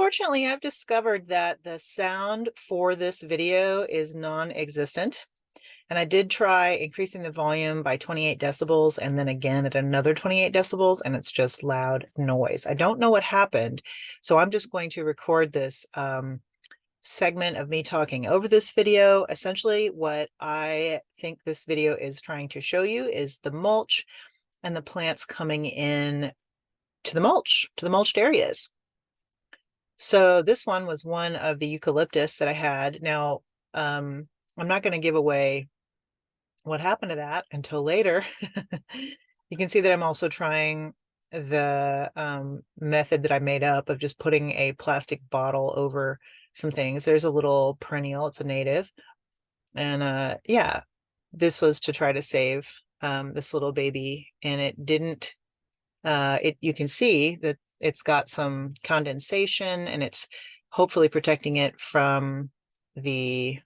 Unfortunately, I've discovered that the sound for this video is non-existent. And I did try increasing the volume by 28 decibels and then again at another 28 decibels, and it's just loud noise. I don't know what happened, so I'm just going to record this segment of me talking over this video. Essentially, what I think this video is trying to show you is the mulch and the plants coming in to the mulched areas. So this one was one of the eucalyptus that I had. Now, I'm not going to give away what happened to that until later. You can see that I'm also trying the method that I made up of just putting a plastic bottle over some things. There's a little perennial, it's a native. And yeah, this was to try to save this little baby, and it didn't, you can see that it's got some condensation and it's hopefully protecting it from the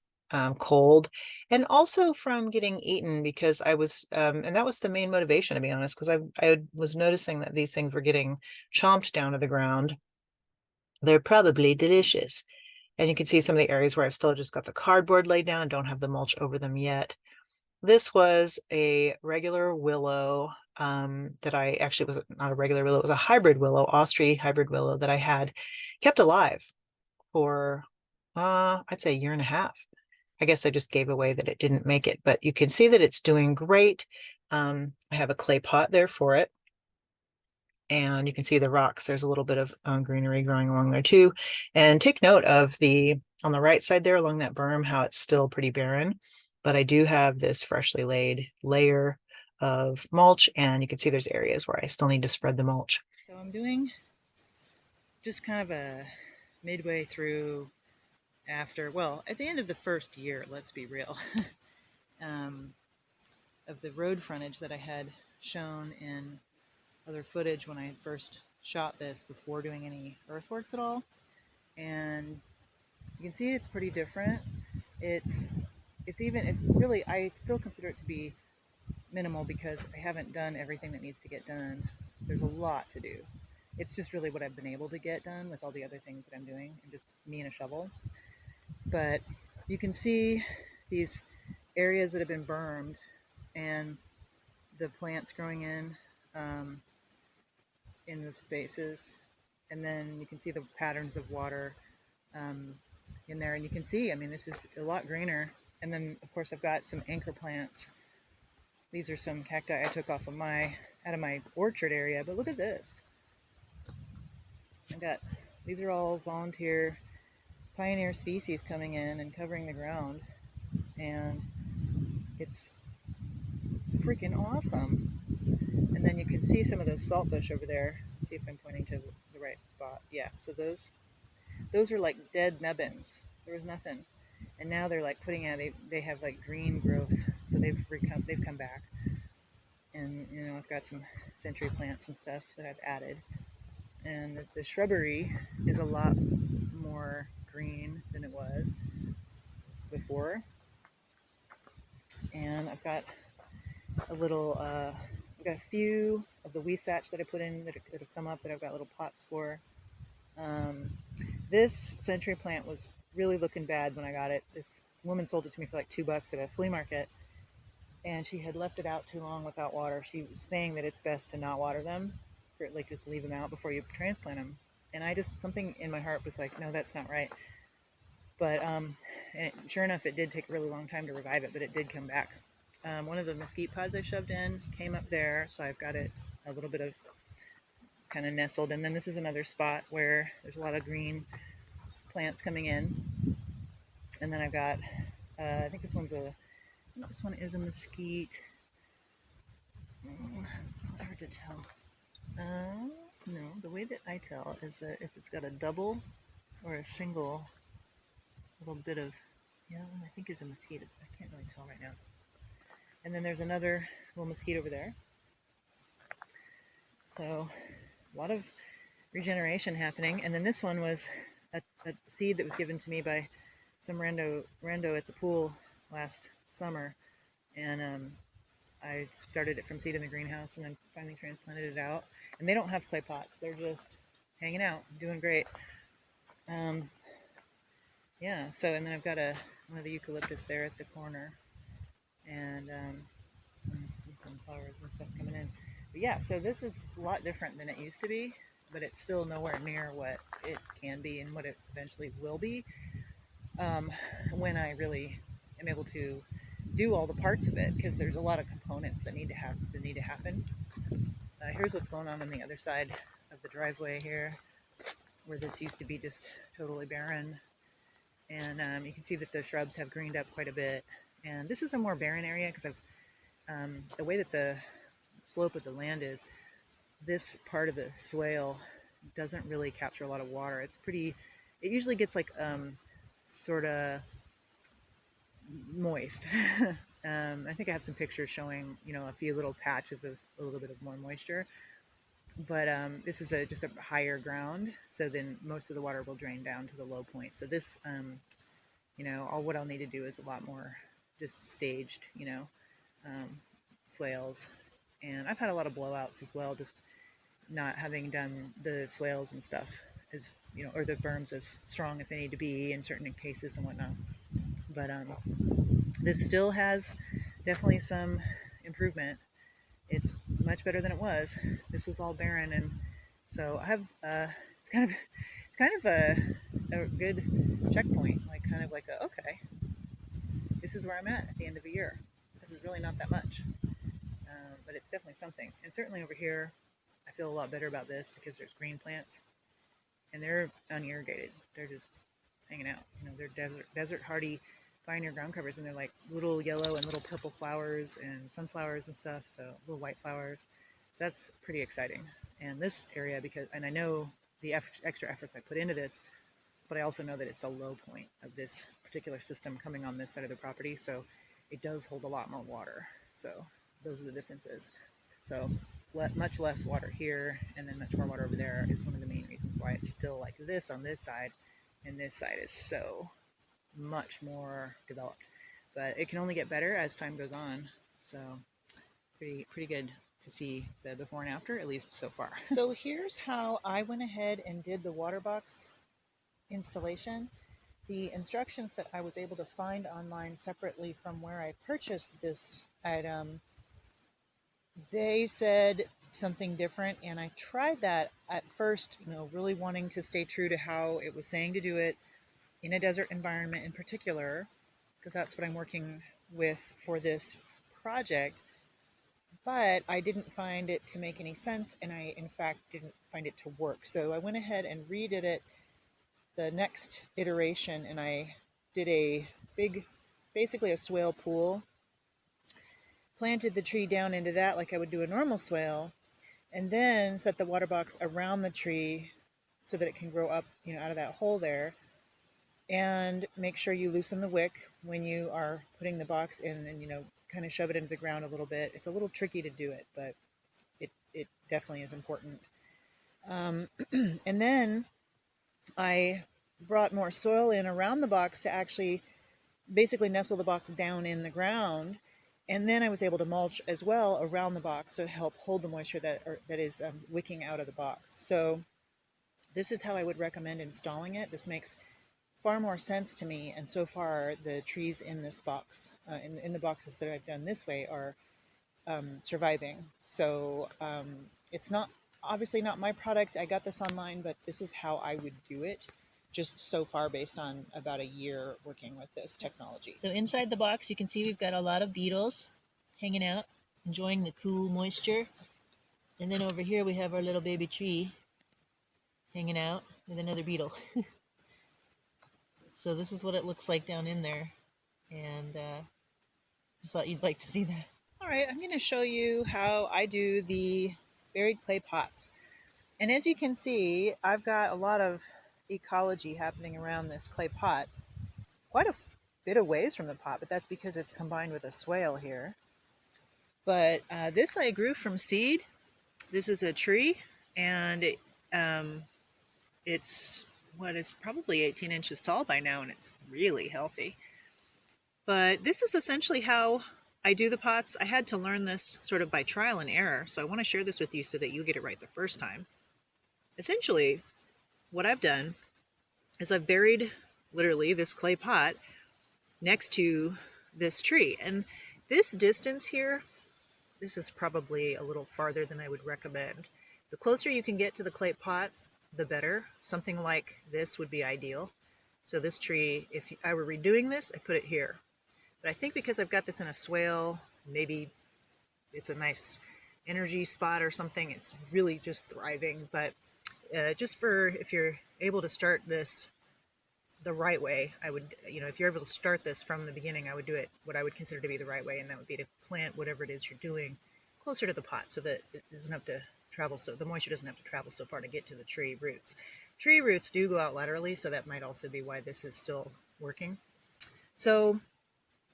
cold and also from getting eaten, because I was, and that was the main motivation, to be honest, because I was noticing that these things were getting chomped down to the ground. They're probably delicious. And you can see some of the areas where I've still just got the cardboard laid down and don't have the mulch over them yet. This was a regular willow that I actually was not a regular willow, it was a hybrid willow, Austrian hybrid willow that I had kept alive for, I'd say a year and a half. I guess I just gave away that it didn't make it, but you can see that it's doing great. I have a clay pot there for it. And you can see the rocks. There's a little bit of greenery growing along there too. And take note of on the right side there along that berm, how it's still pretty barren. But I do have this freshly laid layer of mulch, and you can see there's areas where I still need to spread the mulch. So I'm doing just kind of a midway through at the end of the first year, let's be real, of the road frontage that I had shown in other footage when I had first shot this before doing any earthworks at all. And you can see it's pretty different. It's really, I still consider it to be minimal because I haven't done everything that needs to get done. There's a lot to do. It's just really what I've been able to get done with all the other things that I'm doing, and just me and a shovel. But you can see these areas that have been bermed and the plants growing in the spaces, and then you can see the patterns of water in there, and you can see, I mean, this is a lot greener. And then of course I've got some anchor plants. These are some cacti I took off of out of my orchard area, but look at this. These are all volunteer pioneer species coming in and covering the ground, and it's freaking awesome. And then you can see some of those saltbush over there. Let's see if I'm pointing to the right spot. Yeah, so those are like dead nubbins. There was nothing, and now they're like putting out. They have like green growth, so they've come back. And I've got some century plants and stuff that I've added, and the shrubbery is a lot more green than it was before. And I've got I've got a few of the weesatch that I put in that have come up that I've got little pots for. This century plant was really looking bad when I got it. This woman sold it to me for like $2 at a flea market, and she had left it out too long without water. She was saying that it's best to not water them, like just leave them out before you transplant them. And something in my heart was like, no, that's not right. But sure enough, it did take a really long time to revive it, but it did come back. One of the mesquite pods I shoved in came up there, so I've got it a little bit of kind of nestled. And then this is another spot where there's a lot of green plants coming in. And then I've got, I think this one is a mesquite. It's not hard to tell. No, the way that I tell is that if it's got a double or a single little bit of, yeah, I think is a mesquite. I can't really tell right now. And then there's another little mesquite over there. So a lot of regeneration happening. And then this one was a seed that was given to me by some rando at the pool last summer. And I started it from seed in the greenhouse and then finally transplanted it out. And they don't have clay pots. They're just hanging out, doing great. Yeah, so, and then I've got one of the eucalyptus there at the corner, and some flowers and stuff coming in. But yeah, so this is a lot different than it used to be, but it's still nowhere near what it can be and what it eventually will be, when I really am able to do all the parts of it, because there's a lot of components that need to happen. Here's what's going on the other side of the driveway here, where this used to be just totally barren. And you can see that the shrubs have greened up quite a bit. And this is a more barren area because the way that the slope of the land is, this part of the swale doesn't really capture a lot of water. It usually gets like sort of moist. I think I have some pictures showing, a few little patches of a little bit of more moisture. But this is just a higher ground, so then most of the water will drain down to the low point. So this, what I'll need to do is a lot more just staged, swales. And I've had a lot of blowouts as well, just not having done the swales and stuff as, or the berms as strong as they need to be in certain cases and whatnot. But this still has definitely some improvement. It's much better than it was. This was all barren, and so I have it's kind of a good checkpoint, okay, this is where I'm at the end of a year. This is really not that much, but it's definitely something. And certainly over here, I feel a lot better about this because there's green plants, and they're unirrigated. They're just hanging out. They're desert hardy pioneer ground covers, and they're like little yellow and little purple flowers and sunflowers and stuff, so little white flowers. So that's pretty exciting. And this area, and I know the extra efforts I put into this, but I also know that it's a low point of this particular system coming on this side of the property, so it does hold a lot more water. So those are the differences. So much less water here, and then much more water over there is one of the main reasons why it's still like this on this side, and this side is so much more developed. But it can only get better as time goes on. So pretty good to see the before and after, at least so far. So here's how I went ahead and did the water box installation. The instructions that I was able to find online separately from where I purchased this item, they said something different, and I tried that at first, really wanting to stay true to how it was saying to do it in a desert environment in particular, because that's what I'm working with for this project. But I didn't find it to make any sense, and I, in fact, didn't find it to work. So I went ahead and redid it the next iteration, and I did basically a swale pool, planted the tree down into that like I would do a normal swale, and then set the water box around the tree so that it can grow up, out of that hole there. And make sure you loosen the wick when you are putting the box in, and kind of shove it into the ground a little bit. It's a little tricky to do it, but it definitely is important. And then I brought more soil in around the box to actually basically nestle the box down in the ground. And then I was able to mulch as well around the box to help hold the moisture that is wicking out of the box. So this is how I would recommend installing it. This makes far more sense to me, and so far the trees in this box, in the boxes that I've done this way, are surviving. So it's obviously not my product. I got this online, but this is how I would do it, just so far based on about a year working with this technology. So inside the box, you can see we've got a lot of beetles hanging out, enjoying the cool moisture. And then over here we have our little baby tree hanging out with another beetle. So this is what it looks like down in there, and just thought you'd like to see that. All right, I'm going to show you how I do the buried clay pots. And as you can see, I've got a lot of ecology happening around this clay pot, quite a bit of ways from the pot, but that's because it's combined with a swale here. But this I grew from seed. This is a tree, and it's probably 18 inches tall by now, and it's really healthy. But this is essentially how I do the pots. I had to learn this sort of by trial and error, so I want to share this with you so that you get it right the first time. Essentially, what I've done is I've buried literally this clay pot next to this tree. And this distance here, this is probably a little farther than I would recommend. The closer you can get to the clay pot, the better. Something like this would be ideal. So this tree, if I were redoing this, I'd put it here. But I think because I've got this in a swale, maybe it's a nice energy spot or something. It's really just thriving. But just for if you're able to start this the right way, I would, if you're able to start this from the beginning, I would do it what I would consider to be the right way, and that would be to plant whatever it is you're doing closer to the pot so that it doesn't have to travel, so the moisture doesn't have to travel so far to get to the tree roots. Tree roots do go out laterally, so that might also be why this is still working. So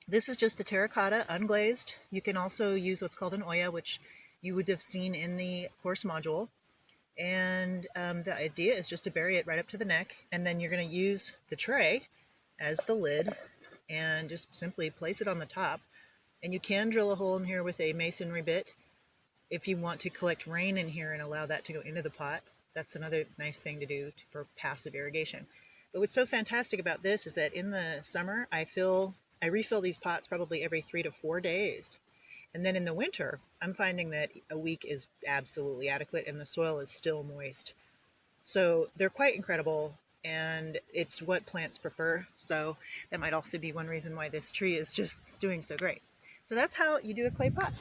this is just a terracotta, unglazed. You can also use what's called an Oya, which you would have seen in the course module. And the idea is just to bury it right up to the neck, and then you're going to use the tray as the lid and just simply place it on the top. And you can drill a hole in here with a masonry bit if you want to collect rain in here and allow that to go into the pot. That's another nice thing to do for passive irrigation. But what's so fantastic about this is that in the summer, I refill these pots probably every 3 to 4 days. And then in the winter, I'm finding that a week is absolutely adequate and the soil is still moist. So they're quite incredible, and it's what plants prefer. So that might also be one reason why this tree is just doing so great. So that's how you do a clay pot.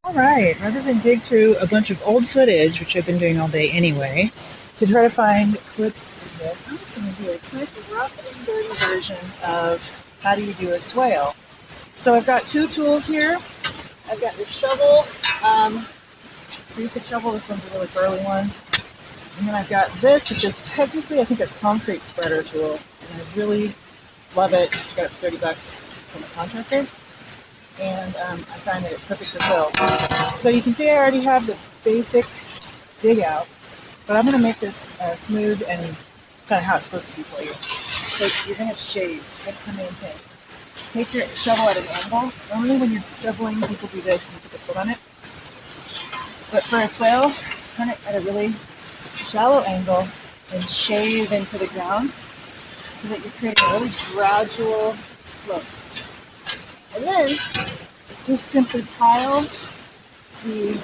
All right, rather than dig through a bunch of old footage, which I've been doing all day anyway, to try to find clips of this, I'm just going to do a quick rough and dirty version of how do you do a swale. So I've got 2 tools here. I've got this shovel, basic shovel. This one's a really burly one. And then I've got this, which is technically, I think, a concrete spreader tool. And I really love it. I got it for $30 from a contractor. And I find that it's perfect for swales. So you can see I already have the basic dig out, but I'm going to make this smooth and kind of how it's supposed to be for you. So you're going to shave. That's the main thing. Take your shovel at an angle. Normally when you're shoveling, people do this and you put the foot on it. But for a swale, turn it at a really shallow angle and shave into the ground so that you're creating a really gradual slope. And then just simply pile the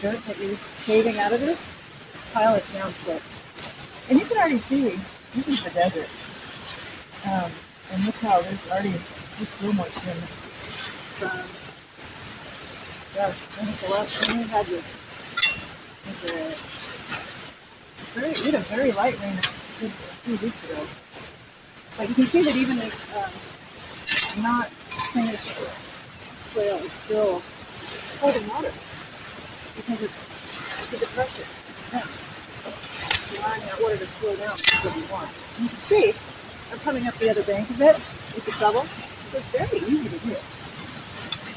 dirt that you're shaving out of this, pile it down slope. And you can already see, this is the desert. And look how there's already just a little moisture in from, gosh, I think the last time we had was we had a very light rain a few weeks ago. But you can see that even this not finished swale is still holding water because it's a depression. Yeah. It's allowing that water to slow down. That's what we want. And you can see I'm coming up the other bank of it with the shovel, so it's very easy to do.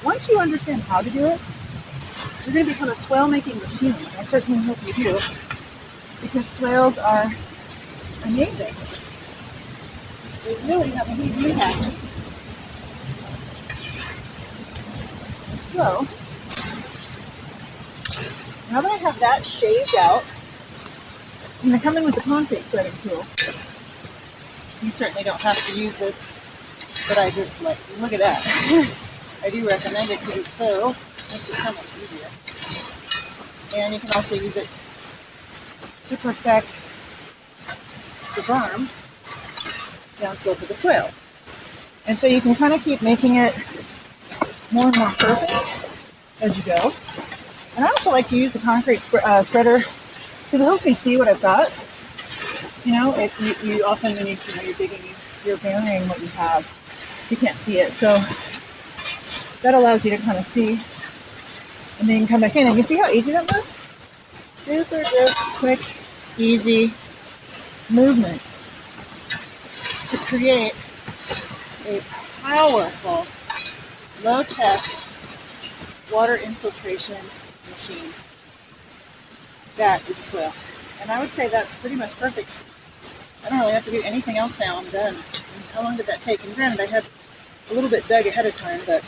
Once you understand how to do it, you're going to become a swale making machine. I certainly hope you do, because swales are amazing. They really have a huge impact. So, now that I have that shaved out, I'm going to come in with the concrete spreading tool. You certainly don't have to use this, but I just like, look at that. I do recommend it because it makes it so much easier. And you can also use it to perfect the berm downslope of the swale. And so you can kind of keep making it more and more perfect as you go. And I also like to use the concrete spreader because it helps me see what I've got. You know, you often when you're digging, you're burying what you have, so you can't see it. So that allows you to kind of see, and then you can come back in. And you see how easy that was? Super just quick, easy movements to create a powerful, low-tech water infiltration machine. That is a swale. And I would say that's pretty much perfect. I don't really have to do anything else now. I'm done. And how long did that take? And granted, I had a little bit dug ahead of time, but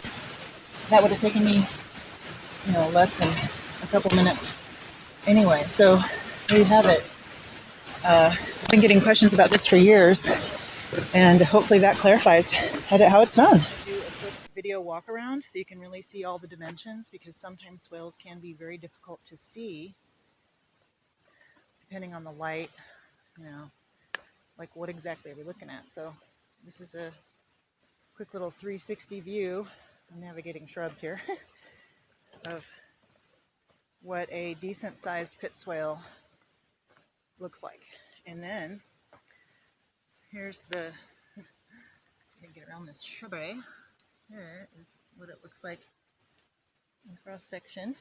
that would have taken me, less than a couple minutes anyway. So there you have it. I've been getting questions about this for years, and hopefully that clarifies how it's done. Do a quick video walk around so you can really see all the dimensions, because sometimes swales can be very difficult to see depending on the light, you know, like what exactly are we looking at. So this is a quick little 360 view. I'm navigating shrubs here of what a decent sized pit swale looks like. And then here's the, let's see if I can get around this shrubbery. Here is what it looks like in cross section.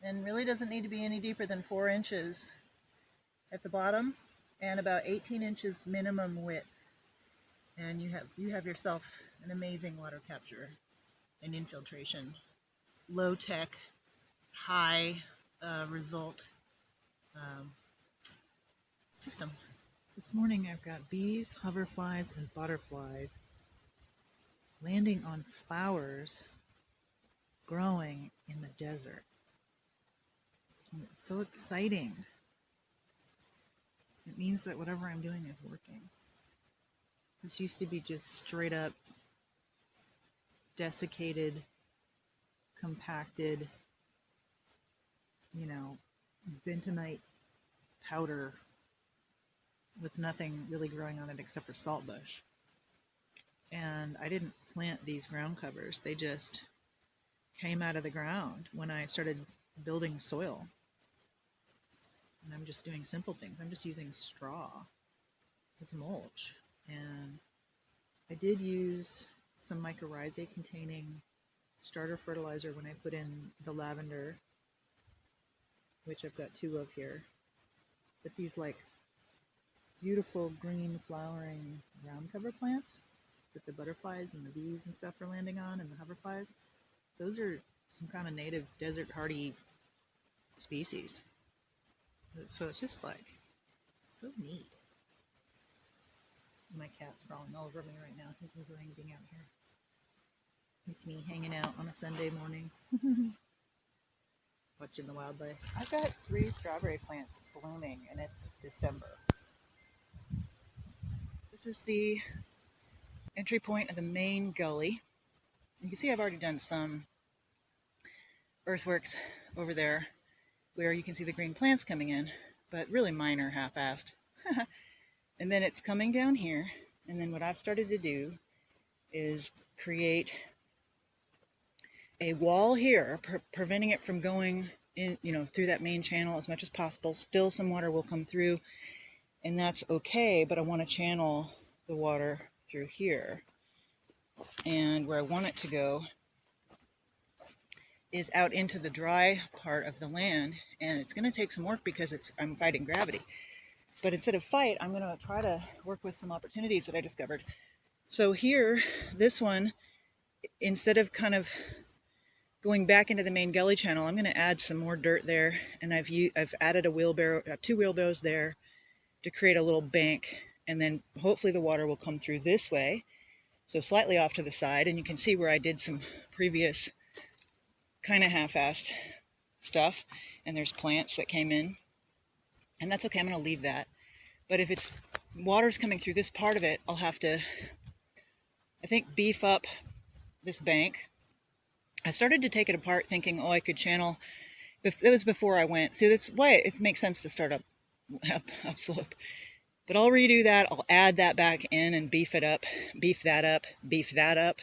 And really doesn't need to be any deeper than 4 inches at the bottom and about 18 inches minimum width. And you have yourself an amazing water capture and infiltration, low tech, high result system. This morning I've got bees, hoverflies, and butterflies landing on flowers growing in the desert. And it's so exciting. It means that whatever I'm doing is working. This used to be just straight up desiccated, compacted, you know, bentonite powder with nothing really growing on it except for saltbush. And I didn't plant these ground covers. They just came out of the ground when I started building soil. And I'm just doing simple things. I'm just using straw as mulch. And I did use some mycorrhizae containing starter fertilizer when I put in the lavender, which I've got 2 of here. But these like beautiful green flowering ground cover plants that the butterflies and the bees and stuff are landing on, and the hoverflies, those are some kind of native desert hardy species. So it's just like so neat. My cat's crawling all over me right now. He's enjoying being out here with me, hanging out on a Sunday morning, watching the wildlife. I've got 3 strawberry plants blooming, and it's December. This is the entry point of the main gully. You can see I've already done some earthworks over there where you can see the green plants coming in, but really minor, half-assed. And then it's coming down here, and then what I've started to do is create a wall here, preventing it from going in, you know, through that main channel as much as possible. Still some water will come through, and that's okay, but I want to channel the water through here. And where I want it to go is out into the dry part of the land, and it's going to take some work because I'm fighting gravity. But instead of fight, I'm going to try to work with some opportunities that I discovered. So here, this one, instead of kind of going back into the main gully channel, I'm going to add some more dirt there, and I've added a wheelbarrow, 2 wheelbarrows there to create a little bank, and then hopefully the water will come through this way, so slightly off to the side. And you can see where I did some previous kind of half-assed stuff, and there's plants that came in, and that's okay. I'm going to leave that. But if it's water's coming through this part of it, I'll have to, I think, beef up this bank. I started to take it apart thinking, oh, I could channel. It was before I went. See, that's why it makes sense to start up slope. But I'll redo that. I'll add that back in and beef it up, beef that up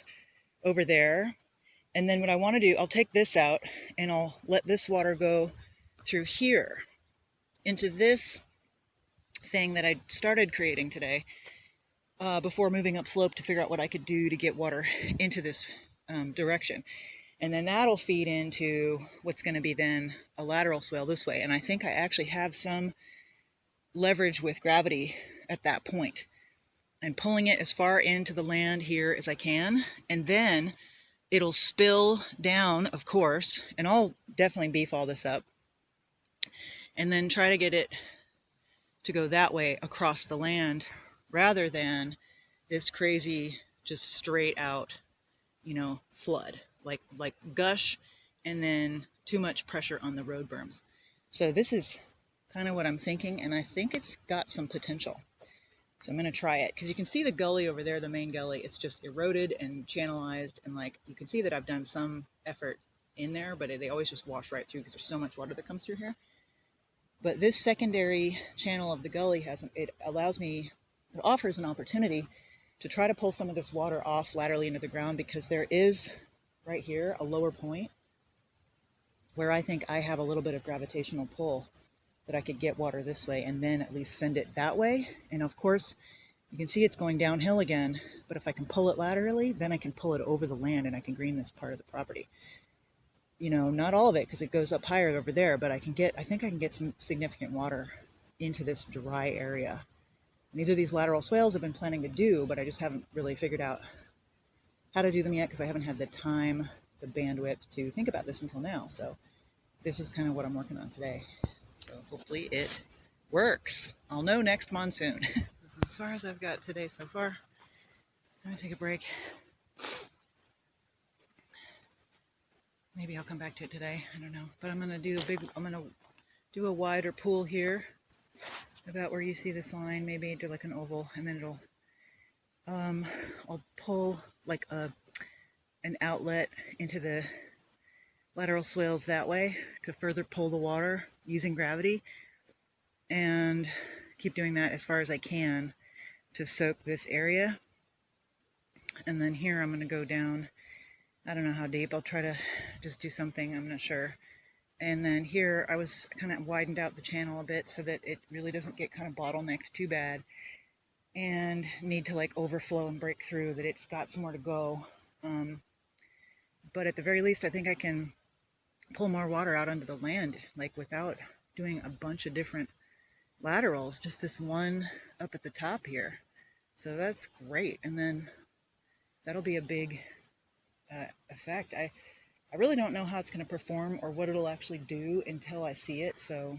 over there. And then what I want to do, I'll take this out and I'll let this water go through here into this thing that I started creating today before moving up slope to figure out what I could do to get water into this direction. And then that'll feed into what's going to be then a lateral swale this way. And I think I actually have some leverage with gravity at that point. I'm pulling it as far into the land here as I can. And then it'll spill down, of course, and I'll definitely beef all this up. And then try to get it to go that way across the land rather than this crazy, just straight out, you know, flood, like gush, and then too much pressure on the road berms. So this is kind of what I'm thinking, and I think it's got some potential. So I'm going to try it, because you can see the gully over there, the main gully. It's just eroded and channelized, and like you can see that I've done some effort in there, but they always just wash right through because there's so much water that comes through here. But this secondary channel of the gully it offers an opportunity to try to pull some of this water off laterally into the ground, because there is right here a lower point where I think I have a little bit of gravitational pull that I could get water this way and then at least send it that way. And of course, you can see it's going downhill again, but if I can pull it laterally, then I can pull it over the land and I can green this part of the property. You know, not all of it, because it goes up higher over there, but I think I can get some significant water into this dry area. And these are these lateral swales I've been planning to do, but I just haven't really figured out how to do them yet, because I haven't had the time, the bandwidth to think about this until now. So this is kind of what I'm working on today. So hopefully it works. I'll know next monsoon. This is as far as I've got today so far. I'm gonna take a break. Maybe I'll come back to it today. I don't know. But I'm gonna do a wider pool here, about where you see this line, maybe do like an oval, and then it'll I'll pull like an outlet into the lateral swales that way to further pull the water using gravity, and keep doing that as far as I can to soak this area. And then here I'm going to go down, I don't know how deep, I'll try to just do something, I'm not sure. And then here I was kind of widened out the channel a bit so that it really doesn't get kind of bottlenecked too bad and need to like overflow and break through, that it's got somewhere to go. But at the very least, I think I can pull more water out onto the land, like without doing a bunch of different laterals, just this one up at the top here. So that's great. And then that'll be a big effect. I really don't know how it's going to perform or what it'll actually do until I see it. So,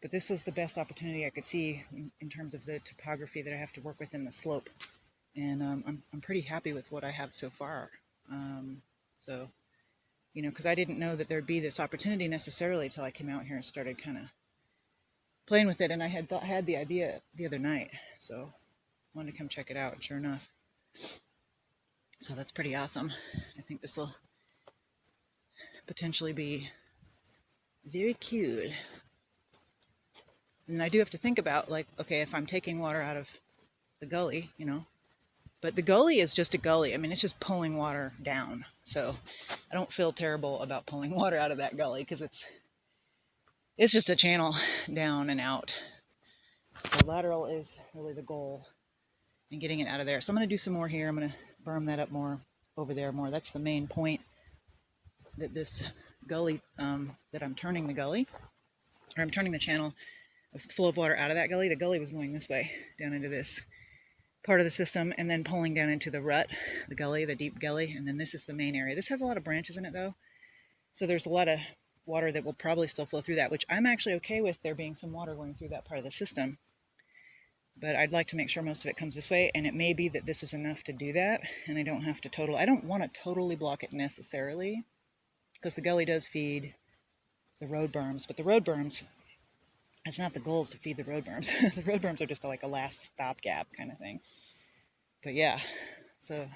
but this was the best opportunity I could see in terms of the topography that I have to work with in the slope. And I'm pretty happy with what I have so far. So, you know, because I didn't know that there'd be this opportunity necessarily till I came out here and started kind of playing with it. And I had the idea the other night, so I wanted to come check it out. And sure enough, so that's pretty awesome. I think this will potentially be very cute. And I do have to think about, like, okay, if I'm taking water out of the gully, you know, but the gully is just a gully. I mean, it's just pulling water down. So I don't feel terrible about pulling water out of that gully, because it's just a channel down and out. So lateral is really the goal in getting it out of there. So I'm going to do some more here. I'm going to berm that up more over there more. That's the main point, that this gully, that I'm turning the gully, or I'm turning the channel of flow of water out of that gully. The gully was going this way down into this part of the system, and then pulling down into the rut, the gully, the deep gully, and then this is the main area. This has a lot of branches in it though, so there's a lot of water that will probably still flow through that, which I'm actually okay with there being some water going through that part of the system. But I'd like to make sure most of it comes this way, and it may be that this is enough to do that, and I don't have to I don't want to totally block it necessarily, because the gully does feed the road berms, but the road berms, it's not the goal to feed the road berms. The road berms are just like a last stopgap kind of thing. But yeah, so,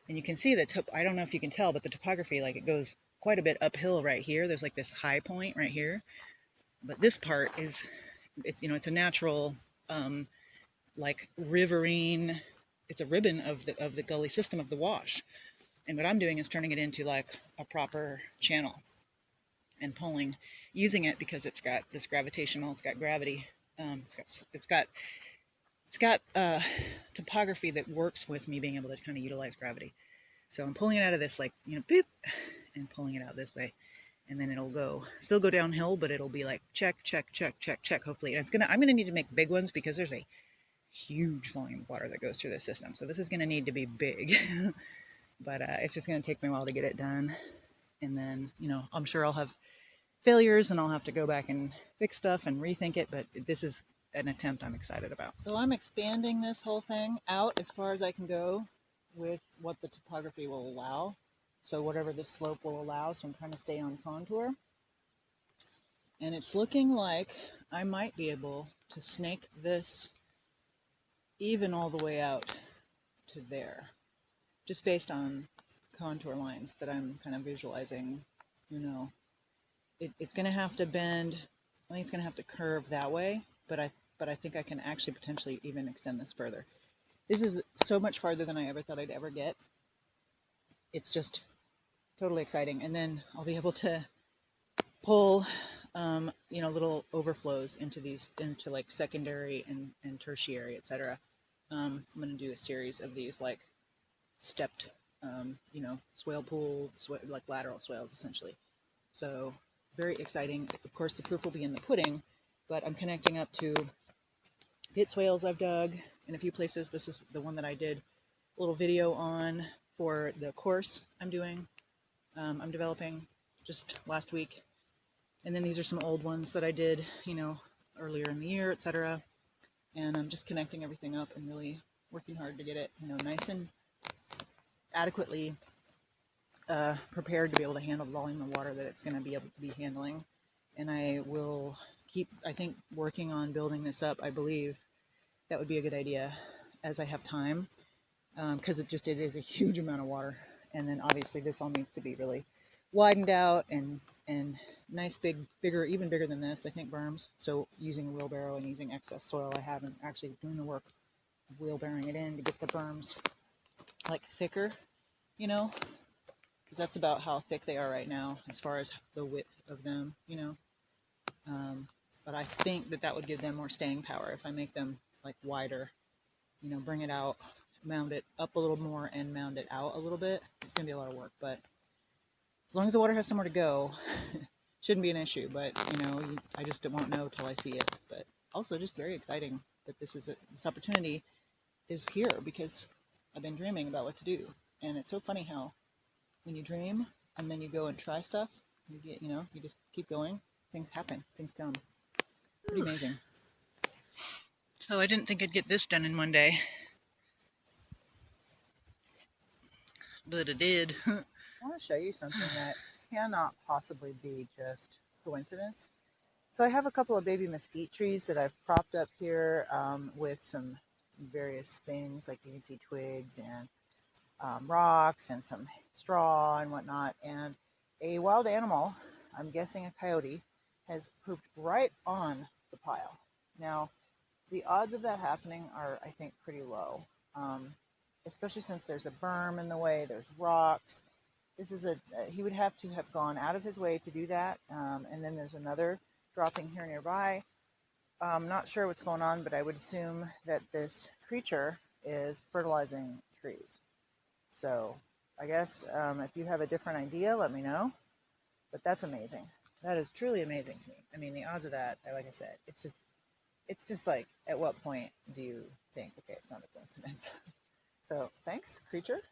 and you can see that, I don't know if you can tell, but the topography, like, it goes quite a bit uphill right here. There's like this high point right here, but this part is, it's, you know, it's a natural, like riverine, it's a ribbon of the gully system of the wash. And what I'm doing is turning it into like a proper channel and pulling, using it because it's got this gravitational, it's got gravity, it's got topography that works with me being able to kind of utilize gravity. So I'm pulling it out of this, like, you know, boop, and pulling it out this way, and then it'll still go downhill, but it'll be like check, check, check, check, check, hopefully. And I'm gonna need to make big ones, because there's a huge volume of water that goes through this system. So this is gonna need to be big, but it's just gonna take me a while to get it done. And then, you know, I'm sure I'll have failures and I'll have to go back and fix stuff and rethink it, but this is an attempt I'm excited about. So I'm expanding this whole thing out as far as I can go with what the topography will allow. So whatever the slope will allow, so I'm trying to stay on contour. And it's looking like I might be able to snake this even all the way out to there, just based on contour lines that I'm kind of visualizing. It's going to have to bend. I think it's going to have to curve that way, but I think I can actually potentially even extend this further. This is so much farther than I ever thought I'd ever get. It's just totally exciting. And then I'll be able to pull little overflows into like secondary and tertiary, etc. I'm going to do a series of these like stepped swale pool, like lateral swales essentially. So very exciting. Of course, the proof will be in the pudding, but I'm connecting up to pit swales I've dug in a few places. This is the one that I did a little video on for the course I'm developing just last week. And then these are some old ones that I did, earlier in the year, etc. And I'm just connecting everything up and really working hard to get it, nice and adequately prepared to be able to handle the volume of water that it's going to be able to be handling. And I will keep, I think, working on building this up. I believe that would be a good idea as I have time, because it is a huge amount of water. And then obviously this all needs to be really widened out and nice, bigger, even bigger than this, I think, berms. So using a wheelbarrow and using excess soil I have, and actually doing the work of wheelbarrowing it in to get the berms like thicker, because that's about how thick they are right now as far as the width of them, but I think that would give them more staying power if I make them like wider, bring it out, mound it up a little more and mound it out a little bit. It's gonna be a lot of work, but as long as the water has somewhere to go, shouldn't be an issue. But I just won't know till I see it. But also just very exciting that this opportunity is here, because I've been dreaming about what to do. And it's so funny how when you dream and then you go and try stuff, you just keep going, things happen, things come. Pretty amazing. So I didn't think I'd get this done in one day, but I did. I want to show you something that cannot possibly be just coincidence. So I have a couple of baby mesquite trees that I've propped up here with some various things, like you can see twigs and rocks and some straw and whatnot. And a wild animal, I'm guessing a coyote, has pooped right on the pile. Now, the odds of that happening are, I think, pretty low, especially since there's a berm in the way, there's rocks. He would have to have gone out of his way to do that. And then there's another dropping here nearby. I'm not sure what's going on, but I would assume that this creature is fertilizing trees. So I guess if you have a different idea, let me know. But that's amazing. That is truly amazing to me. I mean, the odds of that, like I said, it's just like, at what point do you think, okay, it's not a coincidence? So thanks, creature.